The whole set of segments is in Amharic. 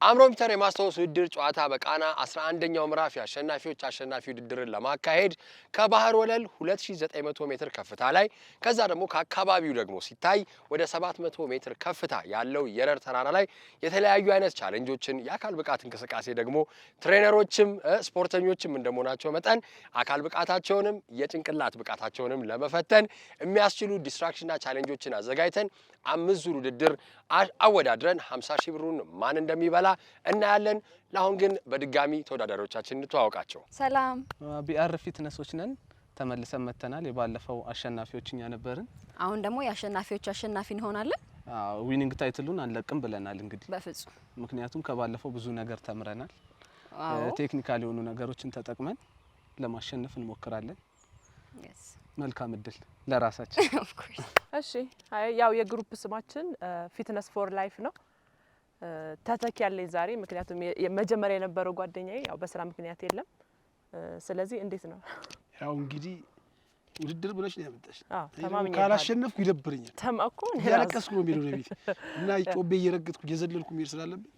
አምሮምፒተር የማስታወስ ውድድር ጨዋታ በቃና 11ኛው ምዕራፍ የአሸናፊዎች አሸናፊ ውድድርን ለማካሄድ ከባህር ወለል 2900 ሜትር ከፍታ ላይ ከዛ ደግሞ ከአካባቢው ደግሞ ሲታይ ወደ 700 ሜትር ከፍታ ያለው የረር ተራራ ላይ የተለያዩ አይነት ቻሌንጆችን የአካል ብቃት እንቅስቃሴ ደግሞ ትሬነሮችም ስፖርተኞችም እንደመሆናቸው መጠን አካል ብቃታቸውንም የጭንቅላት ብቃታቸውንም ለመፈተን የሚያስችሉ ዲስትራክሽንና ቻሌንጆችን አዘጋጅተን 5 ዙር ውድድር አወዳድረን 50 ሺህ ብሩን ማን እንደሚበላ እናያለን። ለአሁን ግን በድጋሚ ተወዳዳሪዎቻችን እንተዋወቃቸው። ሰላም ቢአር ፊትነሶች ነን። ተመልሰን መተናል። የባለፈው አሸናፊዎች እኛ ነበርን። አሁን ደግሞ የአሸናፊዎች አሸናፊ እንሆናለን። ዊኒንግ ታይትሉን አንለቅም ብለናል። እንግዲህ በፍጹም ምክንያቱም ከባለፈው ብዙ ነገር ተምረናል። ቴክኒካል የሆኑ ነገሮችን ተጠቅመን ለማሸነፍ እንሞክራለን። መልካም እድል ለራሳችን። ኦፍ ኮርስ እሺ ያው የግሩፕ ስማችን ፊትነስ ፎር ላይፍ ነው። ተተኪ ያለኝ ዛሬ ምክንያቱም የመጀመሪያ የነበረው ጓደኛዬ ያው በስራ ምክንያት የለም። ስለዚህ እንዴት ነው ያው እንግዲህ ውድድር ብለሽ ነው ያመጣሽ። ተማምኜ ካላሸነፍኩ ይደብረኛል። ተማኮ ነው ያለቀስኩ ነው የሚለው ቤት እና ጮቤ እየረገጥኩ እየዘለልኩ መሄድ ስላለብኝ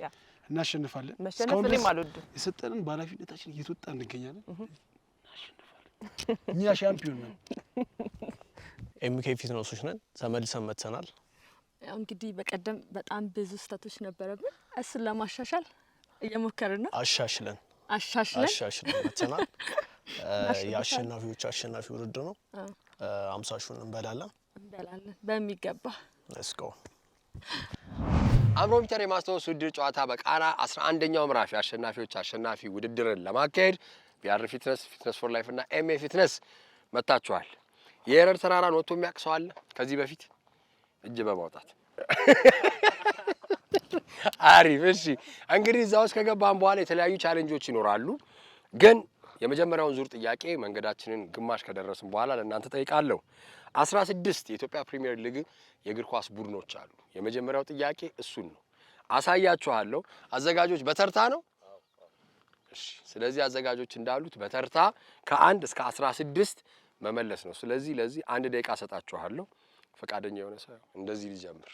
እናሸንፋለን። መሸነፍ እኔም አልወድም። የሰጠንን ባላፊነታችን እየተወጣን እንገኛለን። እኛ ሻምፒዮን ነን። ኤምኬ ፊትነሶች ነን። ተመልሰን መተናል። ያው እንግዲህ በቀደም በጣም ብዙ ስህተቶች ነበረብን። እሱን ለማሻሻል እየሞከርን ነው። አሻሽለን መተናል። የአሸናፊዎች አሸናፊ ውድድር ነው። 50 ሺውን እንበላለን በሚገባ። ሌትስ ጎ። አምሮምፒተር የማስታወስ ውድድር ጨዋታ በቃና 11ኛው ምዕራፍ የአሸናፊዎች አሸናፊ ውድድርን ለማካሄድ ቢአር ፊትነስ፣ ፊትነስ ፎር ላይፍ እና ኤምኤ ፊትነስ መታችኋል። የረር ተራራን ወጥቶ የሚያቅሰው አለ ከዚህ በፊት እጅ በማውጣት አሪፍ። እሺ እንግዲህ እዛ ውስጥ ከገባን በኋላ የተለያዩ ቻሌንጆች ይኖራሉ። ግን የመጀመሪያውን ዙር ጥያቄ መንገዳችንን ግማሽ ከደረስን በኋላ ለእናንተ ጠይቃለሁ። 16 የኢትዮጵያ ፕሪሚየር ሊግ የእግር ኳስ ቡድኖች አሉ። የመጀመሪያው ጥያቄ እሱን ነው። አሳያችኋለሁ። አዘጋጆች በተርታ ነው። እሺ ስለዚህ አዘጋጆች እንዳሉት በተርታ ከ1 እስከ 16 መመለስ ነው። ስለዚህ ለዚህ 1 ደቂቃ ሰጣችኋለሁ። ፈቃደኛ የሆነ ሰው እንደዚህ ሊጀምር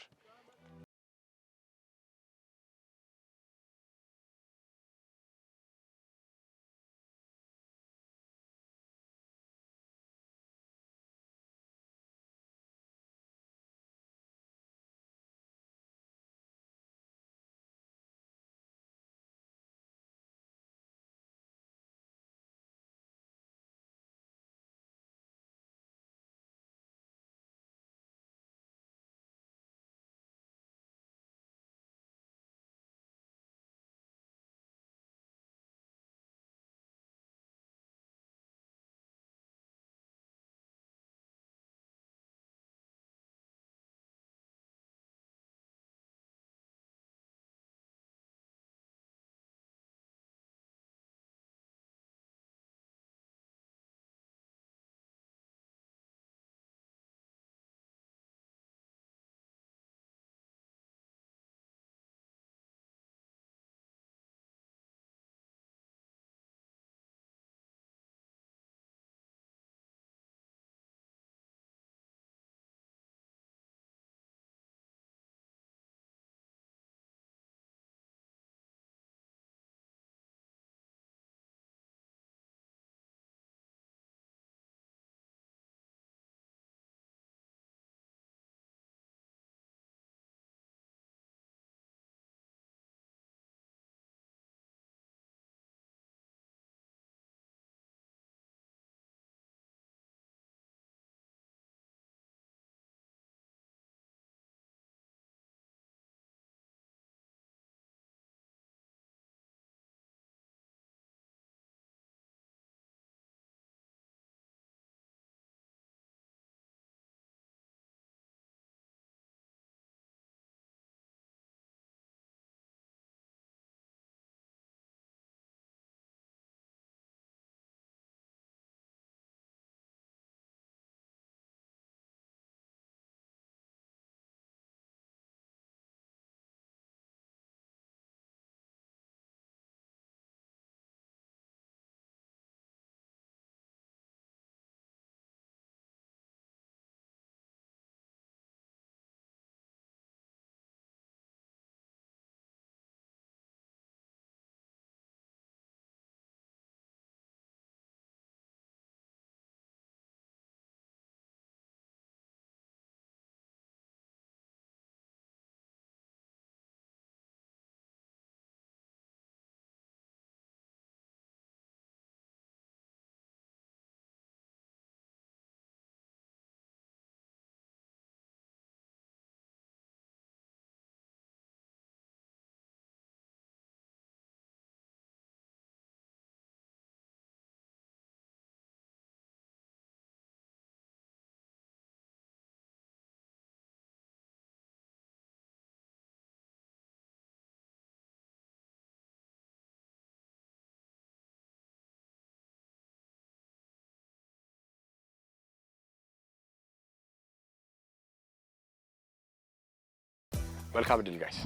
መልካም ድል ጋይስ።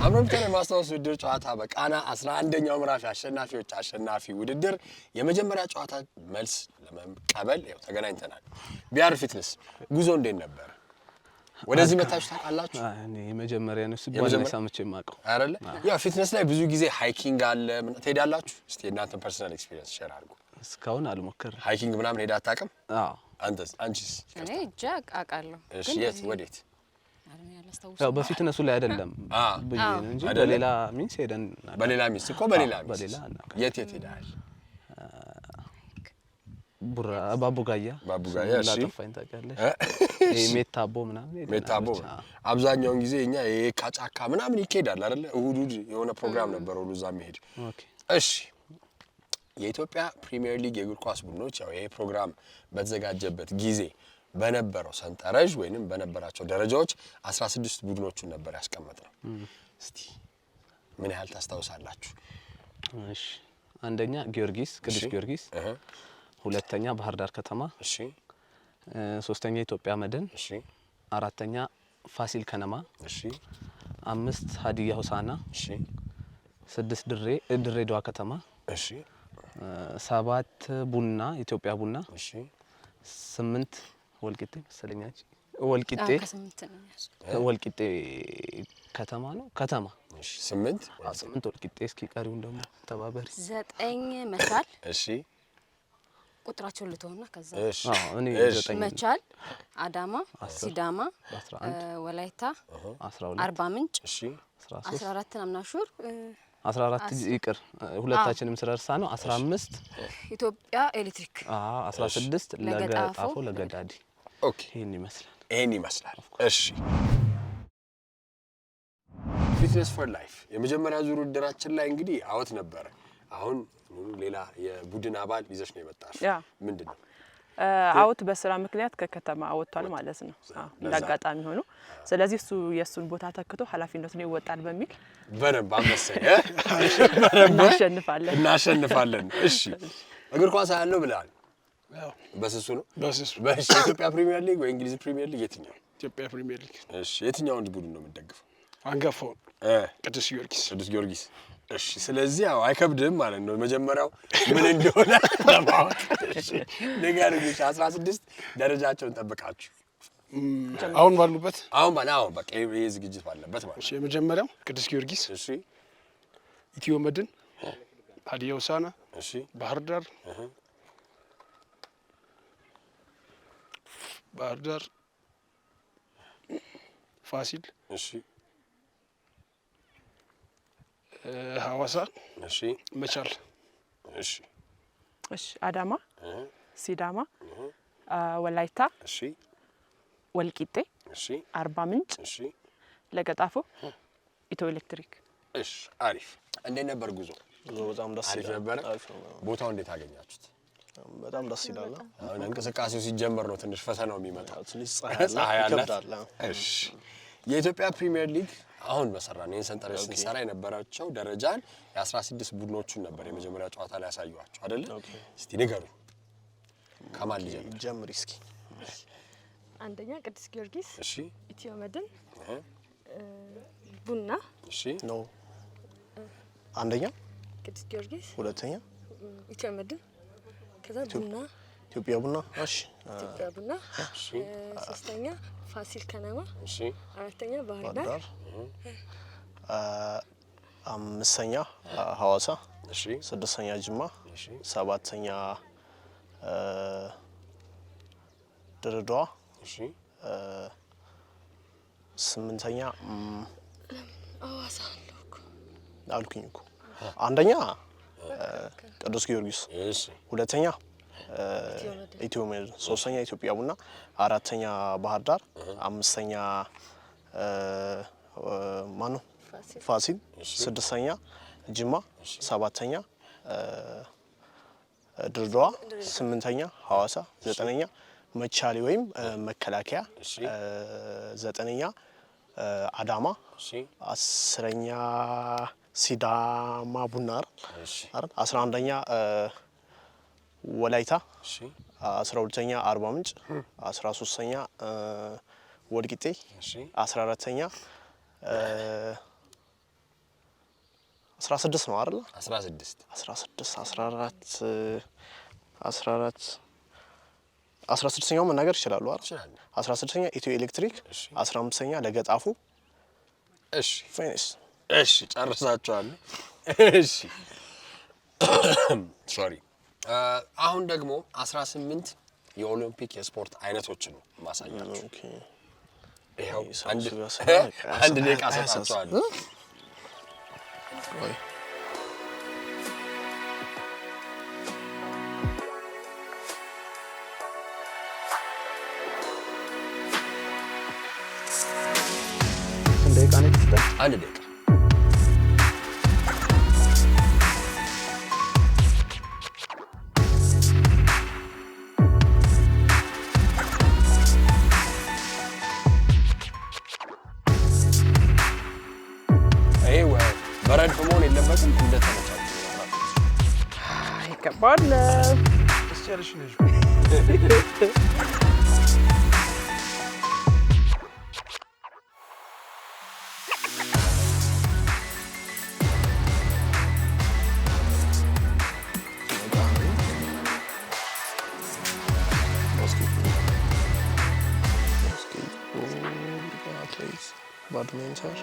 አብሮምተን ማስታወስ ውድድር ጨዋታ በቃና 11ኛው ምዕራፍ አሸናፊዎች አሸናፊ ውድድር የመጀመሪያ ጨዋታ መልስ ለመቀበል ያው ተገናኝተናል። ቢአር ፊትነስ ጉዞ እንዴት ነበር? ወደዚህ መታችሁ ታውቃላችሁ? እኔ የመጀመሪያ ነው ሲባል ሰምቼ የማውቀው አይደለ? ያው ፊትነስ ላይ ብዙ ጊዜ ሃይኪንግ አለ። ምን ትሄዳላችሁ? እስቲ እናንተን ፐርሰናል ኤክስፒሪየንስ ሼር አድርጉ። እስካሁን አልሞከርም። ሃይኪንግ ምናምን ሄዳ አታውቅም? አዎ። አንቺስ? እኔ እጃ አውቃለሁ። እሺ፣ የት ወዴት? ያው በፊትነሱ ላይ አይደለም ብዬ ነው እንጂ በሌላ ሚንስ ሄደን በሌላ ሚንስ እኮ በሌላ የት ሄዳል? ቡራ ባቡጋያ እሺ፣ ላጠፋኝ ታውቂያለሽ? ሜታቦ ምናምን ሄደን ሜታቦ አብዛኛውን ጊዜ እኛ የካጫካ ምናምን ይኬዳል አይደለ? እሁድ የሆነ ፕሮግራም ነበር ሁሉ እዛ መሄድ። ኦኬ፣ እሺ። የኢትዮጵያ ፕሪሚየር ሊግ የእግር ኳስ ቡድኖች ያው ይሄ ፕሮግራም በተዘጋጀበት ጊዜ በነበረው ሰንጠረዥ ወይንም በነበራቸው ደረጃዎች 16 ቡድኖችን ነበር ያስቀመጥነው። እስቲ ምን ያህል ታስታውሳላችሁ? እሺ፣ አንደኛ ጊዮርጊስ፣ ቅዱስ ጊዮርጊስ፣ ሁለተኛ ባህር ዳር ከተማ፣ እሺ፣ ሶስተኛ ኢትዮጵያ መድን፣ እሺ፣ አራተኛ ፋሲል ከነማ፣ እሺ፣ አምስት ሀዲያ ሆሳና፣ እሺ፣ ስድስት ድሬዳዋ ከተማ፣ እሺ፣ ሰባት ቡና ኢትዮጵያ ቡና፣ እሺ፣ ስምንት ወልቂጤ መሰለኛች ወልቂጤ ወልቂጤ ከተማ ነው ከተማ። እሺ፣ ስምንት ወልቂጤ። እስኪ ቀሪውን ደግሞ ተባበሪ። 9 መቻል። እሺ፣ ቁጥራቸውን ልተውና ከዛ እሺ፣ እኔ 9 መቻል፣ አዳማ፣ ሲዳማ፣ ወላይታ፣ 12 አርባ ምንጭ፣ እሺ፣ 14 አምናሹር 14 ይቅር ሁለታችንም ስረርሳ ነው 15 ኢትዮጵያ ኤሌክትሪክ 16 ለገጣፎ ለገዳዲ። ኦኬ፣ ይሄን ይመስላል። እሺ፣ ፊትነስ ፎር ላይፍ የመጀመሪያ ዙር ውድድራችን ላይ እንግዲህ አወት ነበረ። አሁን ሌላ የቡድን አባል ይዘሽ ነው የመጣሽ። ምንድነው? አውት በስራ ምክንያት ከከተማ ወጥቷል ማለት ነው። እንዳጋጣሚ ሆኖ ስለዚህ እሱ የሱን ቦታ ተክቶ ኃላፊነቱን ይወጣል በሚል በረባ መሰለ እናሸንፋለን። እሺ፣ እግር ኳስ ያለው ብለሃል። በስሱ ነው በስሱ። በኢትዮጵያ ፕሪሚየር ሊግ ወይ እንግሊዝ ፕሪሚየር ሊግ የትኛው? ኢትዮጵያ ፕሪሚየር ሊግ። እሺ፣ የትኛውን ቡድን ነው የምትደግፈው? አንጋፋው ቅዱስ ጊዮርጊስ። እሺ፣ ስለዚህ ያው አይከብድም ማለት ነው መጀመሪያው ምን እንደሆነ ለማወቅ። እሺ፣ ንገሩኝ። 16 ደረጃቸውን ጠብቃችሁ አሁን ባሉበት አሁን በቃ ይሄ ዝግጅት ባለበት ማለት ነው። እሺ፣ የመጀመሪያው ቅዱስ ጊዮርጊስ፣ እሺ፣ ኢትዮ መድን፣ ሀዲያ ሆሳዕና፣ እሺ፣ ባህር ዳር፣ ፋሲል፣ እሺ፣ ሐዋሳ፣ እሺ፣ መቻል፣ እሺ፣ አዳማ፣ ሲዳማ፣ ወላይታ፣ እሺ፣ ወልቂጤ፣ እሺ፣ አርባ ምንጭ፣ እሺ፣ ለገጣፎ፣ ኢትዮ ኤሌክትሪክ። እሺ፣ አሪፍ። እንዴት ነበር ጉዞ? በጣም ደስ ይላል ነበር። ቦታው እንዴት አገኛችሁት? በጣም ደስ ይላል። አሁን እንቅስቃሴው ሲጀመር ነው ትንሽ ፈተናው የሚመጣው። ትንሽ ፀሐይ አለ። እሺ፣ የኢትዮጵያ ፕሪሚየር ሊግ አሁን በሰራን ይሄን ሰንጠረዥ ስንሰራ የነበራቸው ደረጃን የ16 ቡድኖቹን ነበር የመጀመሪያ ጨዋታ ላይ ያሳዩዋችሁ አይደል? እስቲ ንገሩኝ። ከማን ልጀምር? ጀምሪ እስኪ። አንደኛ ቅዱስ ጊዮርጊስ፣ እሺ። ኢትዮ መድን፣ ቡና። እሺ። ኖ አንደኛ ቅዱስ ጊዮርጊስ፣ ሁለተኛ ኢትዮ መድን፣ ከዛ ቡና፣ ኢትዮጵያ ቡና። እሺ ኢትዮጵያ ቡና፣ እሺ። ሶስተኛ ፋሲል ከነማ፣ እሺ። አራተኛ ባህር ባህር ዳር፣ ዳር፣ አምስተኛ ሐዋሳ፣ እሺ። ስድስተኛ ጅማ፣ እሺ። ሰባተኛ ድሬዳዋ፣ እሺ። ስምንተኛ ሐዋሳ አለው እኮ አልኩኝ እኮ። አንደኛ ቅዱስ ጊዮርጊስ፣ እሺ። ሁለተኛ ኢትዮ መድን፣ ሶስተኛ ኢትዮጵያ ቡና፣ አራተኛ ባህር ዳር፣ አምስተኛ ማነው ፋሲል፣ ስድስተኛ ጅማ፣ ሰባተኛ ድሬዳዋ፣ ስምንተኛ ሐዋሳ፣ ዘጠነኛ መቻሌ ወይም መከላከያ፣ ዘጠነኛ አዳማ፣ አስረኛ ሲዳማ ቡና አይደል፣ 11ኛ ወላይታ፣ 12ኛ አርባ ምንጭ፣ 13ኛ ወልቂጤ፣ 14ኛ 16 ነው አይደል? 16ኛው መናገር ይችላሉ አይደል? 16ኛ ኢትዮ ኤሌክትሪክ፣ 15ኛ ለገጣፉ። እሺ ፊኒሽ። እሺ ጨርሳችኋል። እሺ ሶሪ። አሁን ደግሞ 18 የኦሎምፒክ የስፖርት አይነቶችን ነው ማሳያችሁ። ኦኬ ይሄው አንድ ደቂቃ ሰጣችኋለሁ። ወይ አንድ ደቂቃ በረድፍ መሆን የለበትም። እንደተመቻችሁ ከባድ ነው። ባድሜንተን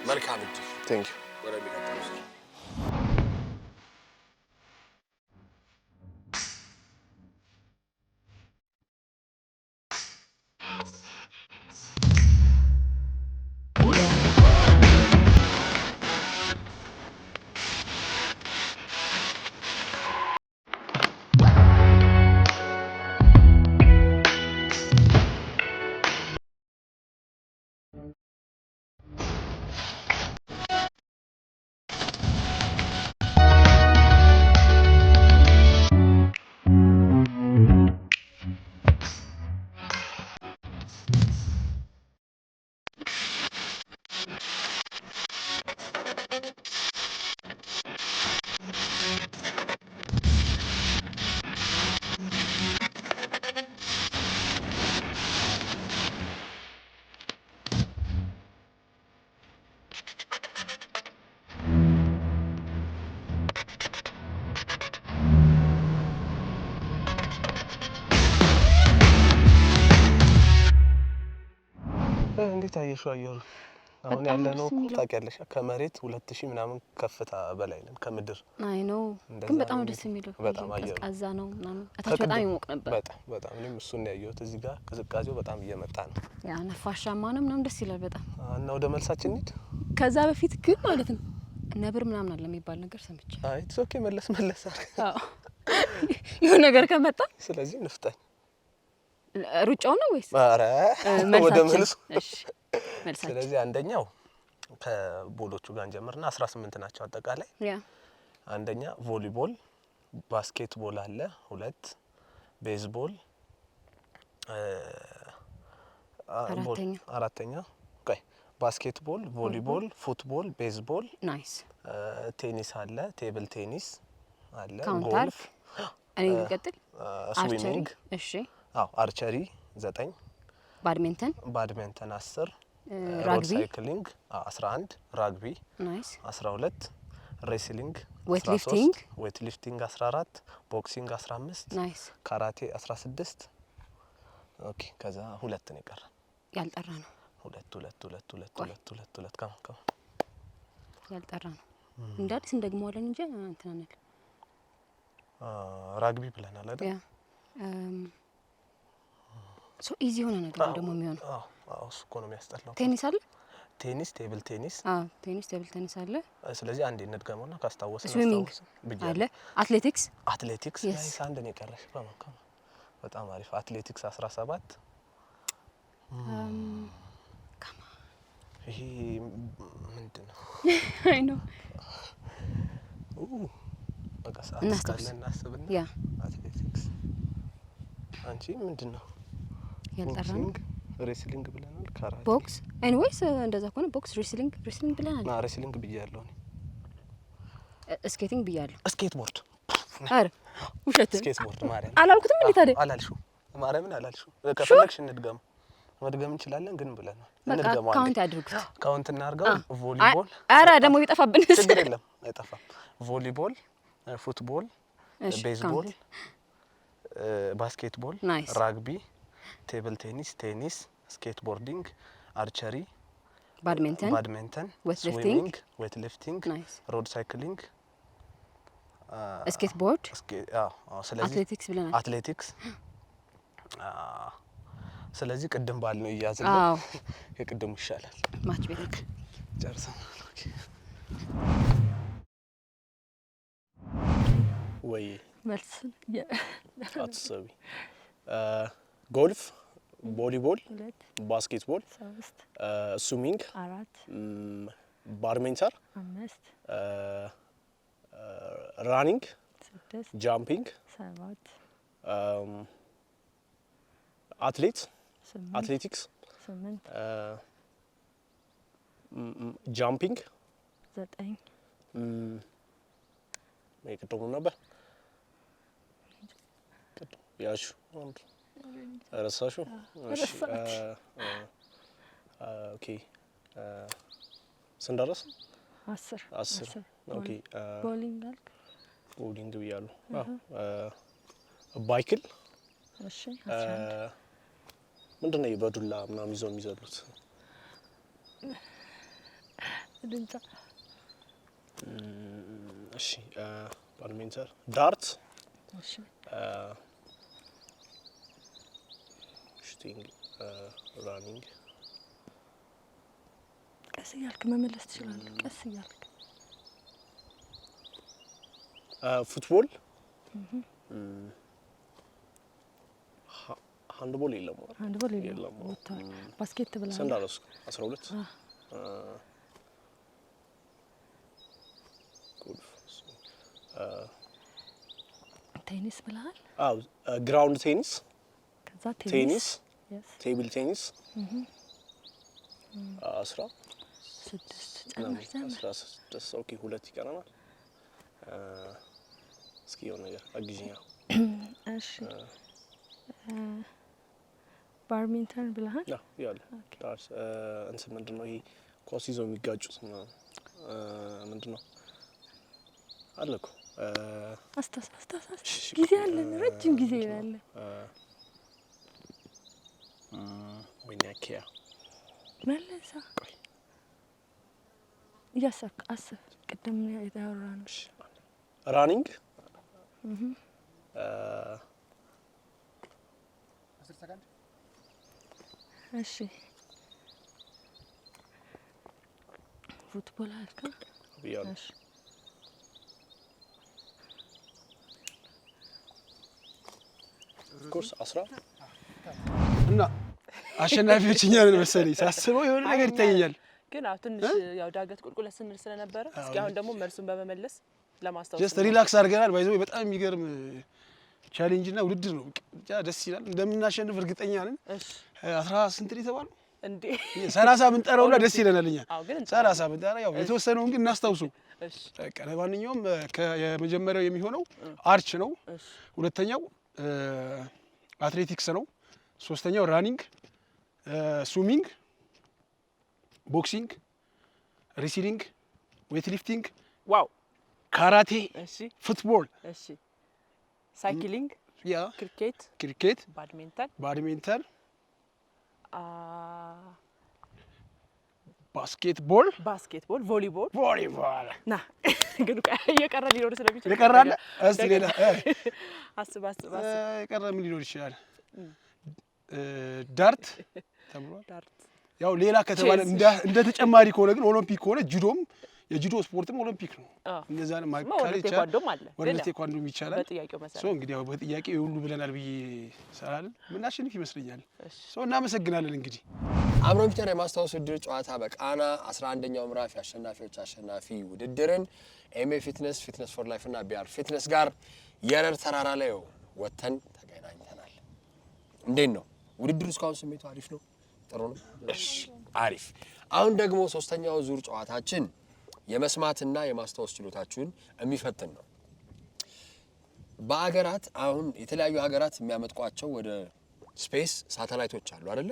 መልካም እድል። ቴንክ ዩ እንዴት አየሽው አየሩ? አሁን በጣም ያለነው ደስ የሚለው። ታውቂያለሽ ከመሬት 2000 ምናምን ከፍታ በላይ ነን ከምድር። አይ ነው እንደዛ ግን በጣም ነው ደስ የሚለው። በጣም አየሩ ቀዝቃዛ ነው ምናምን እታች በጣም ይሞቅ ነበር። በጣም እኔም እሱን ነው ያየሁት። እዚህ ጋር ቅዝቃዜው በጣም እየመጣ ነው። ያ ነፋሻማ ነው ምናምን ደስ ይላል በጣም። እና ወደ መልሳችን እንሂድ። ከዛ በፊት ግን ማለት ነው ነብር ምናምን አለ የሚባል ነገር ሰምቼ። አይ ኢትስ ኦኬ መለስ አድርግ። አዎ የሆነ ነገር ከመጣ ስለዚህ ንፍጠኝ። ሩጫው ነው ወይስ ኧረ ወደ መልሱ። እሺ መልሳችን። ስለዚህ አንደኛው ከቦሎቹ ጋር እንጀምርና 18 ናቸው አጠቃላይ። ያ አንደኛ ቮሊቦል፣ ባስኬትቦል አለ 2፣ ቤዝቦል አራተኛ ቆይ ባስኬትቦል፣ ቮሊቦል፣ ፉትቦል፣ ቤዝቦል፣ ናይስ። ቴኒስ አለ፣ ቴብል ቴኒስ አለ፣ ካውንተር ጎልፍ፣ እኔ ልቀጥል። ስዊሚንግ፣ እሺ አርቸሪ 9፣ ባድሚንተን 10፣ ሮድ ራግቢ ሳይክሊንግ 11፣ ራግቢ ናይስ። 12፣ ሬስሊንግ ዌት ሊፍቲንግ 13፣ ዌት ሊፍቲንግ 14፣ ቦክሲንግ 15፣ ናይስ። ካራቴ 16። ኦኬ ከዛ 2 ነው የቀረ። ያልጠራ ነው 2 ከማ ያልጠራ ነው። እንዳዲስ እንደግመዋለን እንጂ እንትን አንል። ራግቢ ብለናል አይደል? ያ ሶ ኢዚ የሆነ ነገር ነው ደግሞ የሚሆነው። አዎ እሱ እኮ ነው የሚያስጠላው። ቴኒስ አለ። ቴኒስ፣ ቴብል ቴኒስ። ቴኒስ፣ ቴብል ቴኒስ አለ። ስለዚህ አንዴ እንድገመውና ካስታወስን ስዊሚንግ አለ። አትሌቲክስ ናይስ። አንድ ነው የቀረሽ። በጣም አሪፍ። አትሌቲክስ 17። ይሄ ምንድን ነው? አይ ነው በቃ እናስብና ያ አትሌቲክስ። አንቺ ምንድን ነው? ያልጠራ ነው። ሬስሊንግ ብለናል። ካራቴ፣ ቦክስ ኤኒዌይስ እንደዛ ከሆነ ቦክስ፣ ሬስሊንግ ብለናል። ሬስሊንግ ብያለሁ እኔ። ስኬቲንግ ብያለሁ። ስኬትቦርድ። አረ ውሸት ስኬትቦርድ ማርያም አላልኩትም እንዴ ታዲያ? አላልሽው? ማርያምን አላልሽው? ከፈለግሽ እንድገም መድገም እንችላለን ግን ብለናል። እንድገመው ካውንት ያድርጉት። ካውንት እናርገው። ቮሊቦል። አረ ደግሞ ቢጠፋብን ችግር የለም አይጠፋም። ቮሊቦል፣ ፉትቦል፣ ቤዝቦል፣ ባስኬትቦል፣ ራግቢ፣ ቴብል ቴኒስ፣ ስኬትቦርዲንግ፣ አርቸሪ፣ ባድሚንተን፣ ስዊሚንግ፣ ዌት ሊፍቲንግ፣ ሮድ ሳይክሊንግ፣ ስኬትቦርድ፣ ስለዚህ አትሌቲክስ ብለናል። አትሌቲክስ። ስለዚህ ቅድም ባል ነው እያዝልን። የቅድሙ ይሻላል። ማች ቤት ጨርሰናል። ወይ መልስ አትሰቢ። ጎልፍ፣ ቮሊቦል፣ ባስኬትቦል፣ ስዊሚንግ፣ ባድሚንተን፣ ራኒንግ፣ ጃምፒንግ፣ አትሌቲክስ፣ ጃምፒንግ፣ 9 የቅድሙ ነበር ያሹ ረሳሹ። ኦኬ ስንደረስ 10 ኦኬ። ቦሊንግ አልክ? ቦሊንግ ብያለሁ። ባይክል። እሺ ምንድን ነው በዱላ ምናምን ይዘው የሚዘሉት? ድንጫ። እሺ ባድሚንተን፣ ዳርት፣ እሺ ሹቲንግ፣ ራኒንግ። ቀስ እያልክ መመለስ ትችላለህ። ቀስ እያልክ ፉትቦል፣ ሃንድቦል የለም። ሃንድቦል የለም። ባስኬት ብለሃል። ስንት አደረስኩ? 12። ቴኒስ ብለሃል። ግራውንድ ቴኒስ፣ ከዛ ቴኒስ፣ ቴብል ቴኒስ 16 ጨምር። 16 ኦኬ። 2 ይቀረናል። እስኪ የሆነ ነገር አግዥኛ። እሺ ባድሚንተን ብለሃል። ያለ ዳርስ እንትን ምንድን ነው ይሄ ኳስ ይዘው የሚጋጩት ምንድን ነው አለ እኮ አስታስ ጊዜ አለን፣ ረጅም ጊዜ ያለ ወይኔ ኪያ መለሳ እያሰብክ አስብ። ቅድም የተወራነው ራኒንግ እሺ ፉትቦል አልካ ብያለሁ። እሺ ኮርስ 10 እና አሸናፊዎች እኛ ነን መሰለኝ ሳስበው የሆነ ነገር ይታየኛል። ግን አዎ ትንሽ ያው ዳገት ቁልቁለት ስንል ስለነበረ እስኪ አሁን ደግሞ መልሱን በመመለስ ለማስታወስ ጀስት ሪላክስ አድርገናል። ባይዘው በጣም የሚገርም ቻሌንጅ እና ውድድር ነው። ብቻ ደስ ይላል። እንደምናሸንፍ እርግጠኛ ነን። እሺ 10 ስንት ነው የተባለው? እንዴ 30 ብንጠራውና ደስ ይለናል እኛ። አዎ ግን 30 ብንጠራ ያው የተወሰነውን ግን እናስታውሰው። እሺ በቃ ለማንኛውም የመጀመሪያው የሚሆነው አርች ነው። እሺ ሁለተኛው አትሌቲክስ ነው። ሶስተኛው ራኒንግ፣ ስዊሚንግ፣ ቦክሲንግ፣ ሪሲሊንግ፣ ዌት ሊፍቲንግ፣ ዋው ካራቴ፣ እሺ ፉትቦል፣ እሺ ሳይክሊንግ፣ ያ ክሪኬት፣ ክሪኬት፣ ባድሚንተን፣ ባድሚንተን፣ አ ባስኬትቦል፣ ባስኬትቦል፣ ቮሊቦል ቮሊቦል ና ግን እየቀረ ሊኖር ስለሚችል ይቀራል። እስቲ ሌላ አስብ የቀረ ምን ሊኖር ይችላል? ዳርት ተብሏል። ዳርት ያው ሌላ ከተባለ እንደ ተጨማሪ ከሆነ ግን ኦሎምፒክ ከሆነ ጁዶም የጁዶ ስፖርትም ኦሎምፒክ ነው። እነዛን ማካከል ይቻላል። ቴኳንዶም አለ። ወደ ቴኳንዶም ይቻላል። በጥያቄው መሰረት እንግዲህ ያው በጥያቄው የሁሉ ብለናል ብዬ ሰራልን ምናሸንፍ ይመስለኛል። እናመሰግናለን። እንግዲህ አብሮ ፒተር የማስታወስ ውድድር ጨዋታ በቃና 11ኛው ምዕራፍ የአሸናፊዎች አሸናፊ ውድድርን ኤምኤ ፊትነስ፣ ፊትነስ ፎር ላይፍ እና ቢአር ፊትነስ ጋር የረር ተራራ ላይ ወተን ተገናኝተናል። እንዴት ነው ውድድሩ? እስካሁን ስሜቱ አሪፍ ነው? ጥሩ ነው? እሺ አሪፍ። አሁን ደግሞ ሶስተኛው ዙር ጨዋታችን የመስማትና የማስታወስ ችሎታችሁን የሚፈትን ነው። በአገራት አሁን የተለያዩ ሀገራት የሚያመጥቋቸው ወደ ስፔስ ሳተላይቶች አሉ አይደለ?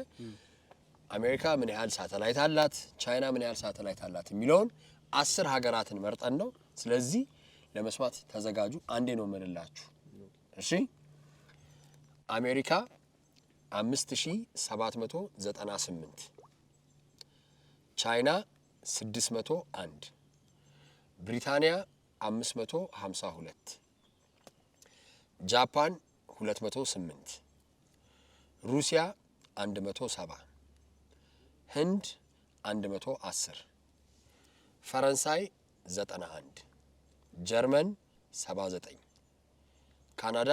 አሜሪካ ምን ያህል ሳተላይት አላት፣ ቻይና ምን ያህል ሳተላይት አላት የሚለውን 10 ሀገራትን መርጠን ነው። ስለዚህ ለመስማት ተዘጋጁ። አንዴ ነው የምንላችሁ። እሺ አሜሪካ 5798፣ ቻይና 601፣ ብሪታንያ 552፣ ጃፓን 208፣ ሩሲያ 170፣ ህንድ 110፣ ፈረንሳይ 91፣ ጀርመን 79፣ ካናዳ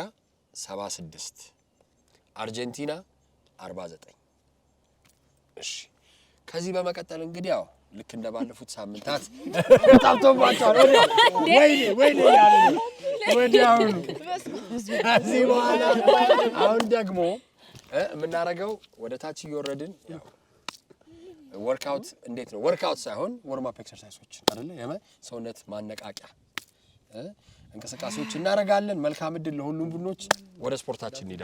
76፣ አርጀንቲና 49። እሺ ከዚህ በመቀጠል እንግዲህ ያው ልክ እንደባለፉት ሳምንታት ታብቶባቸዋል። ወይኔ ያለ ነው ወዲያውኑ። ከዚህ በኋላ አሁን ደግሞ የምናደርገው ወደ ታች እየወረድን ያው ወርክአውት እንዴት ነው? ወርክአውት ሳይሆን ወርም አፕ ኤክሰርሳይሶች አይደለ? ሰውነት ማነቃቂያ እንቅስቃሴዎች እናደርጋለን። መልካም እድል ለሁሉም ቡድኖች። ወደ ስፖርታችን እንሂድ።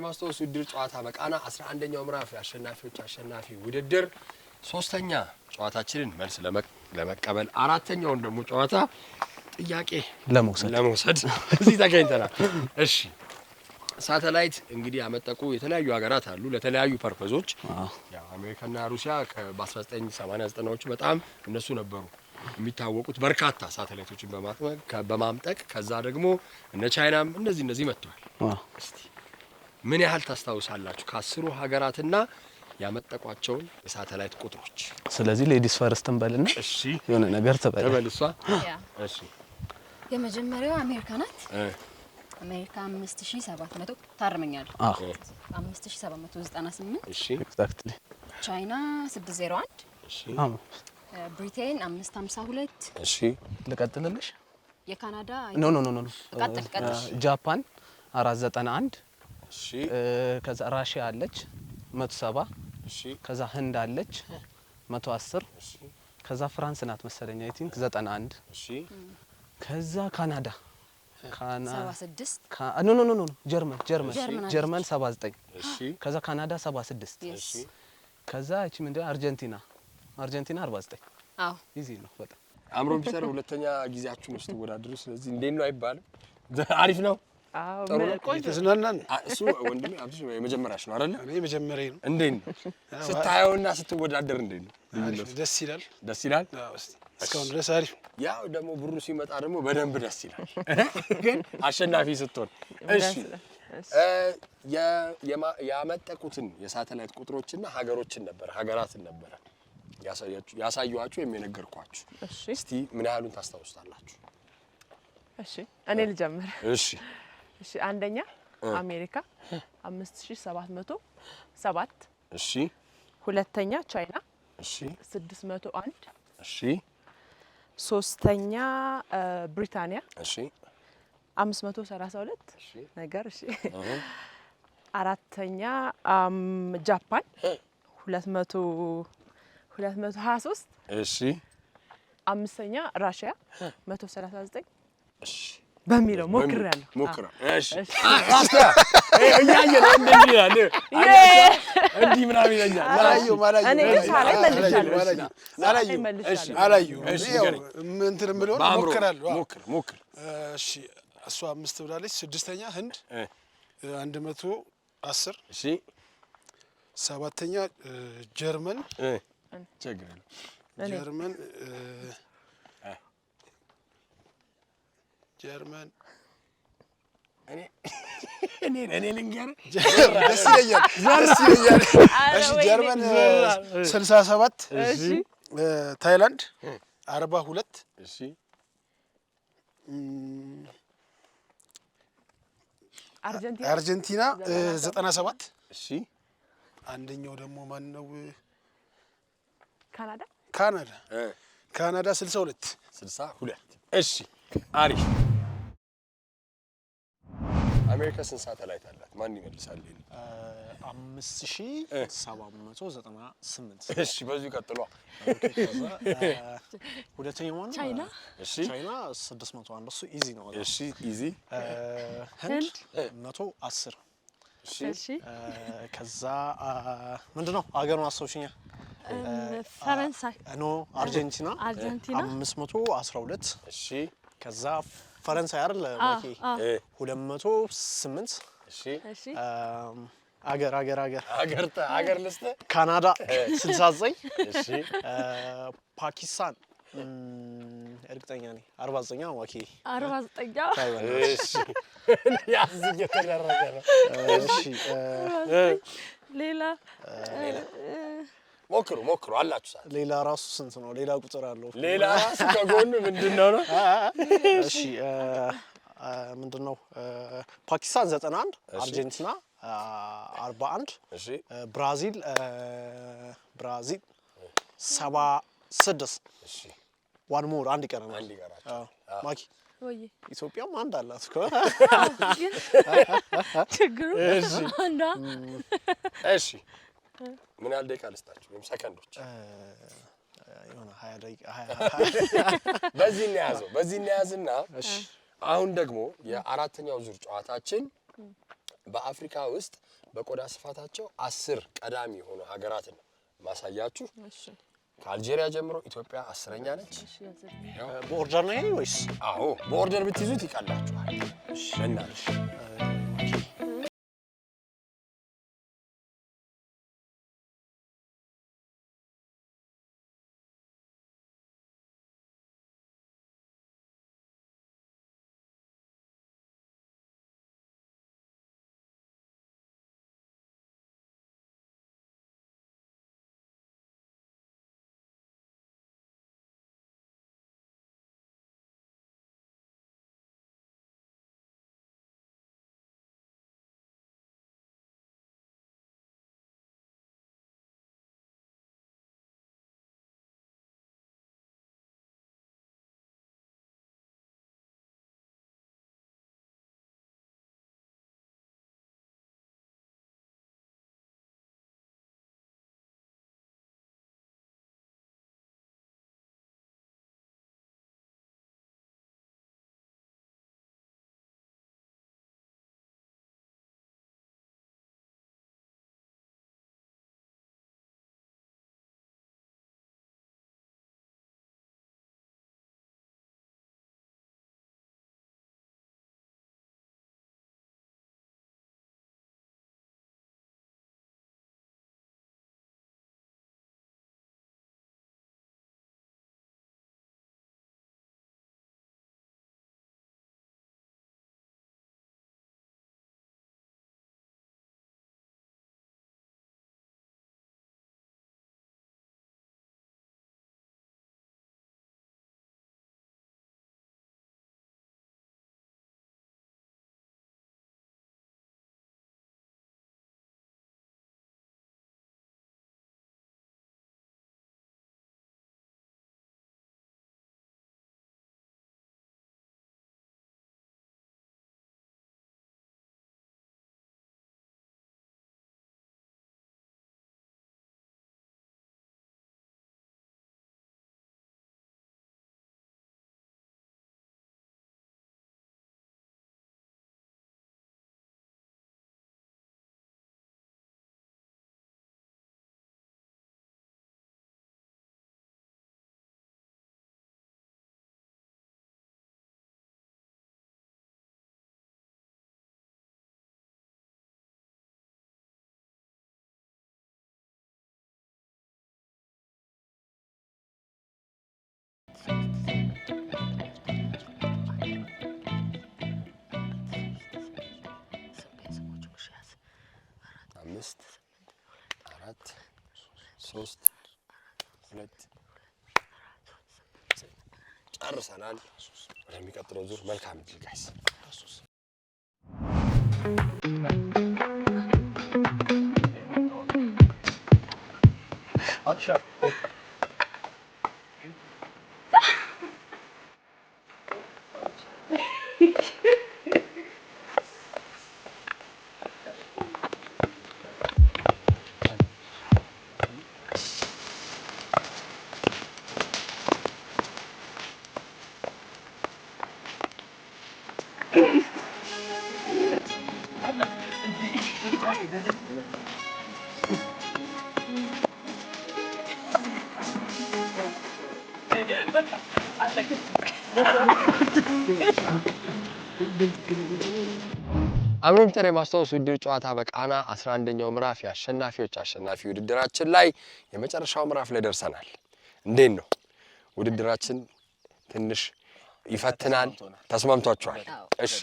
የማስታወስ ውድድር ጨዋታ በቃና 11ኛው ምዕራፍ የአሸናፊዎች አሸናፊ ውድድር ሶስተኛ ጨዋታችንን መልስ ለመቀበል አራተኛውን ደግሞ ጨዋታ ጥያቄ ለመውሰድ እዚህ ተገኝተናል። እሺ ሳተላይት እንግዲህ ያመጠቁ የተለያዩ ሀገራት አሉ ለተለያዩ ፐርፐዞች። ያው አሜሪካና ሩሲያ በ1989ዎቹ በጣም እነሱ ነበሩ የሚታወቁት በርካታ ሳተላይቶችን በማምጠቅ ከዛ ደግሞ እነ ቻይናም እነዚህ መጥተዋል። እስቲ ምን ያህል ታስታውሳላችሁ ከአስሩ ሀገራትና ያመጠቋቸውን የሳተላይት ቁጥሮች? ስለዚህ ሌዲስ ፈርስትን በልና እሺ የሆነ ነገር ተበልሷ። እሺ የመጀመሪያው አሜሪካ ናት። አሜሪካ 5700 ታርመኛለህ። 5798። እሺ ኤግዛክትሊ። ቻይና 601። እሺ ብሪቴን 552። እሺ ልቀጥልልሽ? የካናዳ ኖ ቀጥል። ጃፓን 491። እሺ ከዛ ራሽያ አለች 170። እሺ ከዛ ህንድ አለች 110። እሺ ከዛ ፍራንስ ናት መሰለኝ አይ ቲንክ 91። እሺ ከዛ ካናዳ 76። ኖ ጀርመን 79። እሺ ከዛ ካናዳ 76። እሺ ከዛ እቺ ምንድነው አርጀንቲና 49። አዎ ኢዚ ነው በጣም። አምሮን ቢሰር ሁለተኛ ጊዜያችሁን ውስጥ ተወዳድሩ። ስለዚህ እንዴት ነው አይባልም? አሪፍ ነው። አዎ ጥሩ ነው። ቆንጆ ተዝናናን። እሱ ወንድሜ አብሽ የመጀመሪያሽ ነው አይደል? እኔ መጀመሪያ ነው። እንዴት ነው ስታየውና ስትወዳደር እንዴት ነው? ደስ ይላል። ደስ ይላል። አዎ እስካሁን ድረስ አሪፍ። ያው ደግሞ ብሩ ሲመጣ ደግሞ በደንብ ደስ ይላል። ግን አሸናፊ ስትሆን እሺ ያመጠቁትን የሳተላይት ቁጥሮችና ሀገራትን ነበረ ያሳዩዋችሁ የሚነገርኳችሁ። እስቲ ምን ያህሉን ታስታውሳላችሁ? እሺ እኔ ልጀምር። እሺ አንደኛ አሜሪካ 5707። እሺ ሁለተኛ ቻይና 601። እሺ ሶስተኛ ብሪታንያ 532 ነገር። እሺ አራተኛ ጃፓን 223። እሺ አምስተኛ ራሽያ 139 በሚለው ሞክራለሁ። እሺ አስታ እያየ ነው እንደዚህ ያለ እንዲህ ምናምን ይለኛል። እኔ ሳላይ መልሻለሁ። እሺ እንትን ብለው ሞክራለሁ። ሞክር። እሺ እሷ 5 ብላለች። ስድስተኛ ህንድ 110። እሺ ሰባተኛ ጀርመን ቸግረኝ ጀርመን እኔ ልንገርህ ደስ ይለኛል። እሺ ጀርመን 67። እሺ ታይላንድ 42። እሺ አርጀንቲና 97። እሺ አንደኛው ደግሞ ማን ነው? ካናዳ 62። እሺ አሪፍ። አሜሪካ ስንት ሳተላይት አላት? ማን ይመልሳል? 5798። እሺ በዚሁ ቀጥሏ። ሁለተኛው ማን ነው? ቻይና። እሺ ቻይና 601። እሱ ኢዚ ነው። እሺ ኢዚ። ህንድ 110። እሺ ከዛ ምንድነው አገሩን አስታውሽኛ? ፈረንሳይ ኖ አርጀንቲና 512። እሺ ከዛ ፈረንሳይ አይደል ማኪ 208። እሺ እሺ አገር ልስተ ካናዳ 69። እሺ ፓኪስታን እርግጠኛ ነኝ 49 ማኪ 49። እሺ ያዝ እየተደረገ ነው። እሺ ሌላ ሞክሩ አላችሁ ሰዓት። ሌላ ራሱ ስንት ነው? ሌላ ቁጥር አለው። ሌላ ራሱ ከጎኑ ምንድነው ነው? እሺ ምንድነው? ፓኪስታን 91፣ አርጀንቲና 41፣ እሺ ብራዚል 76። እሺ ዋን ሞር አንድ ይቀረናል። አንድ ይቀራል። ማኪ ወይ ኢትዮጵያም አንድ አላት እኮ። ችግሩ አንዷ። እሺ ምን ያህል ደቂቃ ልስጣችሁ ወይም ሰከንዶች? የሆነ 20 ደቂቃ በዚህ እንያዝና አሁን ደግሞ የአራተኛው ዙር ጨዋታችን በአፍሪካ ውስጥ በቆዳ ስፋታቸው 10 ቀዳሚ የሆኑ ሀገራትን ማሳያችሁ። እሺ ከአልጄሪያ ጀምሮ ኢትዮጵያ 10ኛ ነች። በኦርደር ነው ይሄ ወይስ? አዎ በኦርደር ብትይዙት ይቀላችኋል። እሺ እናልሽ አምስት አራት ሶስት ሁለት ጨርሰናል። ወደሚቀጥለው ዙር መልካም እድል ጋይስ። አምሮም ጨሬ ማስታወስ ውድድር ጨዋታ በቃና 11ኛው ምዕራፍ የአሸናፊዎች አሸናፊ ውድድራችን ላይ የመጨረሻው ምዕራፍ ላይ ደርሰናል። እንዴት ነው ውድድራችን? ትንሽ ይፈትናል። ተስማምቷችኋል? እሺ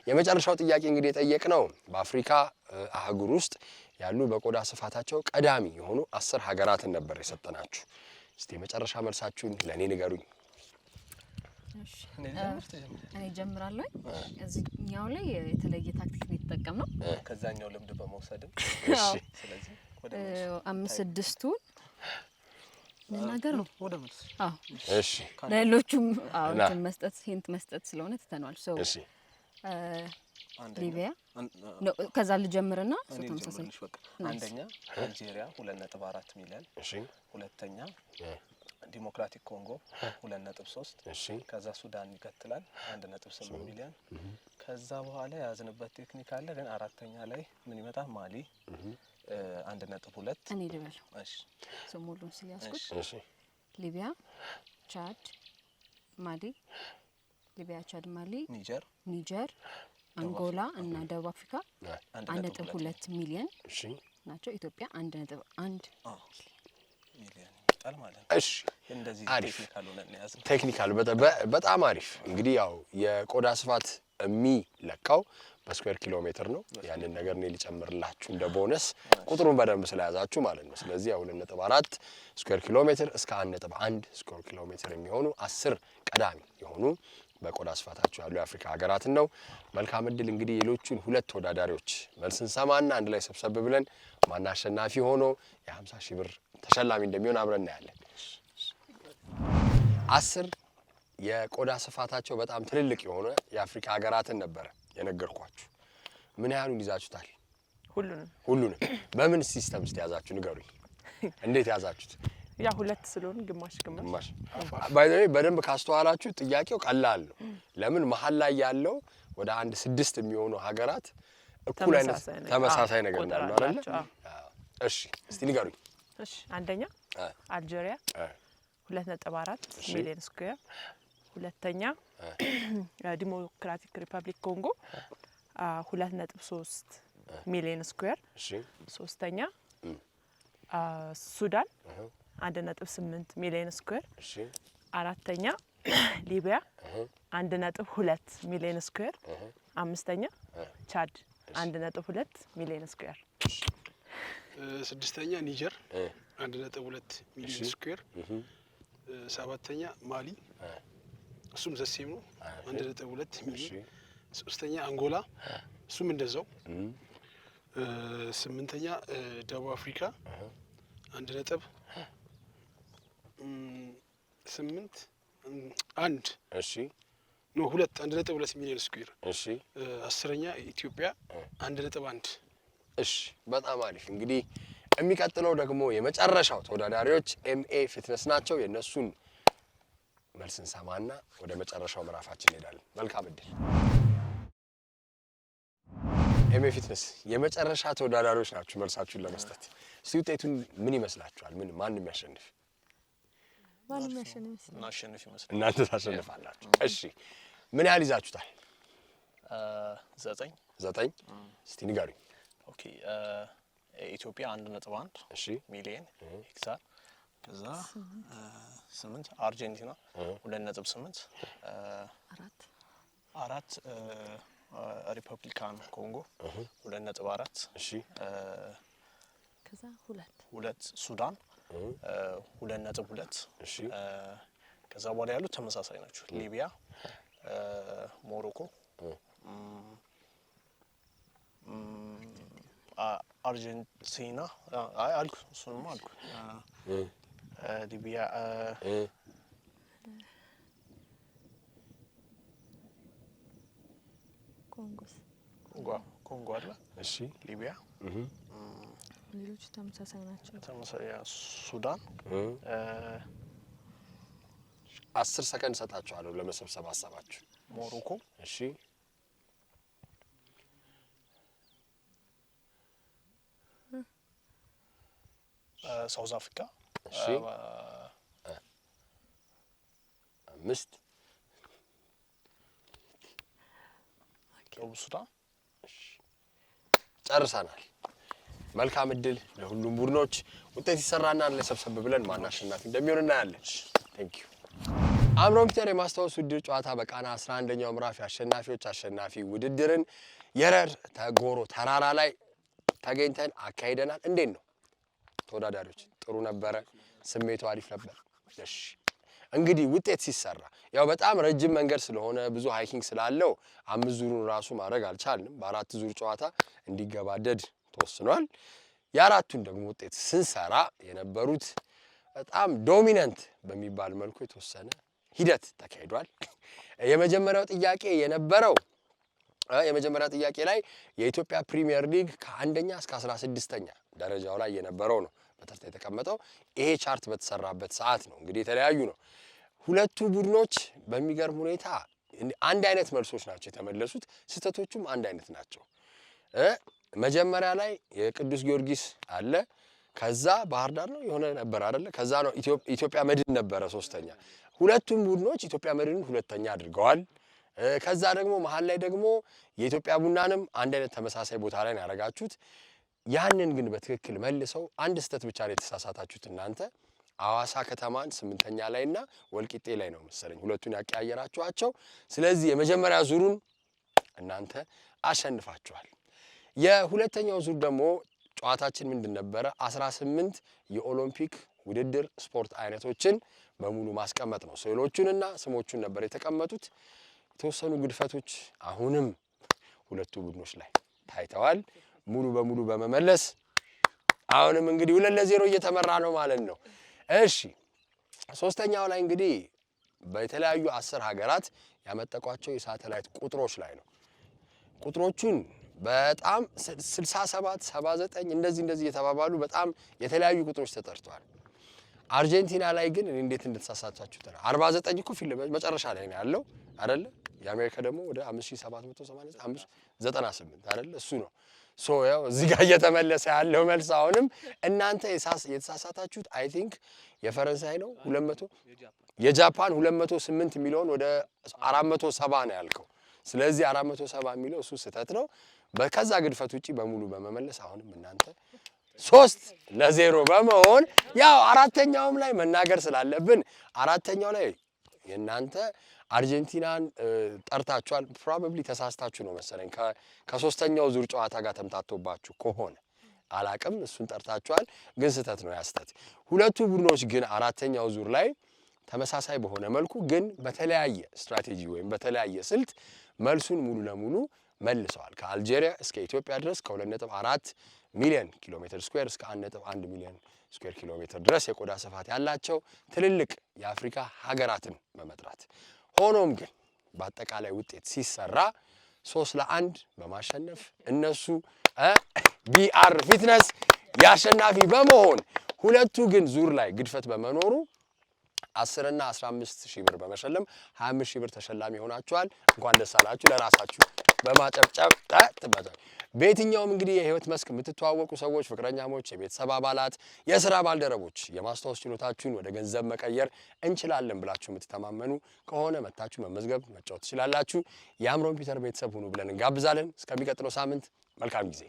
የመጨረሻው ጥያቄ እንግዲህ የጠየቅነው በአፍሪካ አህጉር ውስጥ ያሉ በቆዳ ስፋታቸው ቀዳሚ የሆኑ 10 ሀገራትን ነበር የሰጠናችሁ። እስቲ የመጨረሻ መልሳችሁን ለኔ ንገሩኝ። እኔ ጀምራለሁ። እዚህኛው ላይ የተለየ ታክቲክ ነው የተጠቀምነው ከዛኛው ልምድ በመውሰድም። እሺ ስለዚህ አምስት ስድስቱን ነገር ነው ወደ መልስ። አዎ እሺ ለሌሎቹም እንትን መስጠት ሂንት መስጠት ስለሆነ ትተናል። ሶ እሺ ሊቢያ ነው። ከዛ ልጀምርና ተመሳሳይ አንደኛ አልጄሪያ 2.4 ሚሊዮን። እሺ ሁለተኛ ዲሞክራቲክ ኮንጎ 2.3 እሺ ከዛ ሱዳን ይከተላል 1.8 ሚሊዮን ከዛ በኋላ ያዝንበት ቴክኒክ አለ ግን አራተኛ ላይ ምን ይመጣ ማሊ 1.2 እኔ ልበል እሺ ስሙሉን ስለያዝኩት እሺ ሊቢያ ቻድ ማሊ ሊቢያ ቻድ ማሊ ኒጀር አንጎላ እና ደቡብ አፍሪካ 1.2 ሚሊዮን እሺ ናቸው ኢትዮጵያ 1.1 ሚሊዮን ይመጣል ማለት ነው እሺ እንደዚህ አሪፍ ቴክኒካል ሆነን ያዝን ቴክኒካል በጣም አሪፍ እንግዲህ ያው የቆዳ ስፋት የሚለካው በስኩዌር ኪሎ ሜትር ነው ያንን ነገር ነው ሊጨምርላችሁ እንደ ቦነስ ቁጥሩን በደንብ ስለያዛችሁ ማለት ነው ስለዚህ ያው 2.4 ስኩዌር ኪሎ ሜትር እስከ 1.1 ስኩዌር ኪሎ ሜትር የሚሆኑ 10 ቀዳሚ የሆኑ በቆዳ ስፋታቸው ያሉ የአፍሪካ ሀገራትን ነው መልካም እድል እንግዲህ ሌሎቹን ሁለት ተወዳዳሪዎች መልስን ሰማና አንድ ላይ ሰብሰብ ብለን ማን አሸናፊ ሆኖ የ50,000 ብር ተሸላሚ እንደሚሆን አብረን እናያለን 10 የቆዳ ስፋታቸው በጣም ትልልቅ የሆነ የአፍሪካ ሀገራትን ነበር የነገርኳችሁ ምን ያህሉን ይዛችሁታል ሁሉንም በምን ሲስተም ውስጥ ያዛችሁ ንገሩኝ እንዴት ያዛችሁት ያ ሁለት ስለሆነ ግማሽ ባይዘይ በደንብ ካስተዋላችሁ ጥያቄው ቀላል ነው ለምን መሐል ላይ ያለው ወደ 1-6 የሚሆኑ ሀገራት እኩል አይነት ተመሳሳይ ነገር ነው አይደል እሺ እስቲ ንገሩኝ እሺ አንደኛ አልጄሪያ 2.4 ሚሊዮን ስኩዌር ሁለተኛ ዲሞክራቲክ ሪፐብሊክ ኮንጎ 2.3 ሚሊዮን ስኩዌር እሺ ሶስተኛ ሱዳን 1.8 ሚሊዮን ስኩዌር እሺ አራተኛ ሊቢያ 1.2 ሚሊዮን ስኩዌር አምስተኛ ቻድ 1.2 ሚሊዮን ስኩዌር ስድስተኛ ኒጀር 1.2 ሚሊዮን ስኩዌር ሰባተኛ ማሊ እሱም ዘሴም ነው 1.2 ሚሊዮን ሶስተኛ አንጎላ እሱም እንደዛው ስምንተኛ ደቡብ አፍሪካ 1.8 እሺ ነው 1.2 ሚሊዮን ስኩዌር እሺ አስረኛ ኢትዮጵያ 1.1 እሺ በጣም አሪፍ እንግዲህ የሚቀጥለው ደግሞ የመጨረሻው ተወዳዳሪዎች ኤምኤ ፊትነስ ናቸው የነሱን መልስን ሰማና ወደ መጨረሻው ምዕራፋችን እንሄዳለን መልካም እድል ኤምኤ ፊትነስ የመጨረሻ ተወዳዳሪዎች ናችሁ መልሳችሁን ለመስጠት እስቲ ውጤቱን ምን ይመስላችኋል ማንም ያሸንፍ ማንም ያሸንፍ ይመስላል እናንተ ታሸንፋላችሁ እሺ ምን ያህል ይዛችሁታል 9 እስቲ ንገሩኝ ኦኬ ኢትዮጵያ 1.1 እሺ ሚሊዮን ሄክታር ከዛ 8 አርጀንቲና 2.8 4 ሪፐብሊካን ኮንጎ 2.4 እሺ ከዛ 2 ሱዳን 2.2 እሺ ከዛ በኋላ ያሉት ተመሳሳይ ናቸው ሊቢያ ሞሮኮ አርጀንቲና አልኩ እሱንም አልኩ ሊቢያ ኮንጎ አለ እሺ ሊቢያ ሌሎች ተመሳሳይ ናቸው ተመሳሳይ ሱዳን 10 ሰከንድ ሰጣችኋለሁ ለመሰብሰብ ሐሳባችሁ ሞሮኮ እሺ ሳውዝ አፍሪካ እሺ 5 ደቡብ ሱዳን ጨርሰናል መልካም እድል ለሁሉም ቡድኖች ውጤት ይሰራና ለሰብሰብ ብለን ማን አሸናፊ እንደሚሆን እናያለን ቴንክ ዩ አምሮን ፒተር የማስታወስ ውድድር ጨዋታ በቃና 11ኛው ምዕራፍ የአሸናፊዎች አሸናፊ ውድድርን የረር ተጎሮ ተራራ ላይ ተገኝተን አካሂደናል እንዴት ነው ተወዳዳሪዎች ጥሩ ነበረ ስሜቱ አሪፍ ነበር እሺ እንግዲህ ውጤት ሲሰራ ያው በጣም ረጅም መንገድ ስለሆነ ብዙ ሃይኪንግ ስላለው 5 ዙሩን ራሱ ማድረግ አልቻልንም በ4 ዙር ጨዋታ እንዲገባደድ ተወስኗል የአራቱን ደግሞ ውጤት ስንሰራ የነበሩት በጣም ዶሚናንት በሚባል መልኩ የተወሰነ ሂደት ተካሂዷል የመጀመሪያው ጥያቄ የነበረው የመጀመሪያው ጥያቄ ላይ የኢትዮጵያ ፕሪሚየር ሊግ ከአንደኛ እስከ 16ኛ ደረጃው ላይ የነበረው ነው በተርታ የተቀመጠው ይሄ ቻርት በተሰራበት ሰዓት ነው። እንግዲህ የተለያዩ ነው። ሁለቱ ቡድኖች በሚገርም ሁኔታ አንድ አይነት መልሶች ናቸው የተመለሱት። ስህተቶቹም አንድ አይነት ናቸው። መጀመሪያ ላይ የቅዱስ ጊዮርጊስ አለ፣ ከዛ ባህር ዳር ነው የሆነ ነበር አይደለ? ከዛ ነው ኢትዮጵያ መድን ነበረ ሶስተኛ። ሁለቱም ቡድኖች ኢትዮጵያ መድንን ሁለተኛ አድርገዋል። ከዛ ደግሞ መሀል ላይ ደግሞ የኢትዮጵያ ቡናንም አንድ አይነት ተመሳሳይ ቦታ ላይ ነው ያደረጋችሁት። ያንን ግን በትክክል መልሰው አንድ ስህተት ብቻ ነው የተሳሳታችሁት እናንተ። ሐዋሳ ከተማን 8ኛ ላይና ወልቂጤ ላይ ነው መሰለኝ ሁለቱን ያቀያየራችኋቸው። ስለዚህ የመጀመሪያ ዙሩን እናንተ አሸንፋችኋል። የሁለተኛው ዙር ደግሞ ጨዋታችን ምንድን ነበረ? 18 የኦሎምፒክ ውድድር ስፖርት አይነቶችን በሙሉ ማስቀመጥ ነው። ስዕሎቹንና ስሞቹን ነበር የተቀመጡት። የተወሰኑ ግድፈቶች አሁንም ሁለቱ ቡድኖች ላይ ታይተዋል። ሙሉ በሙሉ በመመለስ አሁንም እንግዲህ 2-0 እየተመራ ነው ማለት ነው። እሺ ሶስተኛው ላይ እንግዲህ በተለያዩ 10 ሀገራት ያመጠቋቸው የሳተላይት ቁጥሮች ላይ ነው። ቁጥሮቹን በጣም 67 79 እንደዚህ የተባባሉ በጣም የተለያዩ ቁጥሮች ተጠርተዋል። አርጀንቲና ላይ ግን እንዴት እንደተሳሳታችሁ ተራ 49 እኮ ፊልም መጨረሻ ላይ ነው ያለው አይደለ? የአሜሪካ ደግሞ ወደ 5798 አይደለ? እሱ ነው። ሶ ያው እዚህ ጋር እየተመለሰ ያለው መልስ አሁንም እናንተ የተሳሳታችሁት አይ ቲንክ የፈረንሳይ ነው 200 የጃፓን 208 ሚሊዮን ወደ 470 ነው ያልከው። ስለዚህ 470 የሚለው እሱ ስህተት ነው። ከዛ ግድፈት ውጪ በሙሉ በመመለስ አሁንም እናንተ 3-0 በመሆን ያው አራተኛውም ላይ መናገር ስላለብን አራተኛው ላይ የእናንተ አርጀንቲናን ጠርታችኋል። ፕሮባብሊ ተሳስታችሁ ነው መሰለኝ ከሶስተኛው ዙር ጨዋታ ጋር ተምታቶባችሁ ከሆነ አላቅም። እሱን ጠርታችኋል፣ ግን ስህተት ነው ያስተት። ሁለቱ ቡድኖች ግን አራተኛው ዙር ላይ ተመሳሳይ በሆነ መልኩ ግን በተለያየ ስትራቴጂ ወይም በተለያየ ስልት መልሱን ሙሉ ለሙሉ መልሰዋል። ከአልጄሪያ እስከ ኢትዮጵያ ድረስ ከ2.4 ሚሊዮን ኪሎ ሜትር ስኩዌር እስከ 1.1 ሚሊዮን ስኩዌር ኪሎ ሜትር ድረስ የቆዳ ስፋት ያላቸው ትልልቅ የአፍሪካ ሀገራትን በመጥራት ሆኖም ግን በአጠቃላይ ውጤት ሲሰራ 3-1 በማሸነፍ እነሱ ቢአር ፊትነስ ያሸናፊ በመሆን ሁለቱ ግን ዙር ላይ ግድፈት በመኖሩ 10 እና 15 ሺህ ብር በመሸለም 25 ሺህ ብር ተሸላሚ ሆናችኋል። እንኳን ደስ አላችሁ። ለራሳችሁ በማጨብጨብ ተባታችሁ። በየትኛውም እንግዲህ የህይወት መስክ የምትተዋወቁ ሰዎች፣ ፍቅረኛሞች፣ የቤተሰብ አባላት፣ የሥራ ባልደረቦች የማስታወስ ችሎታችሁን ወደ ገንዘብ መቀየር እንችላለን ብላችሁ የምትተማመኑ ከሆነ መታችሁ መመዝገብ መጫወት ትችላላችሁ። የአእምሮ ኮምፒውተር ቤተሰብ ሁኑ ብለን እንጋብዛለን። እስከሚቀጥለው ሳምንት መልካም ጊዜ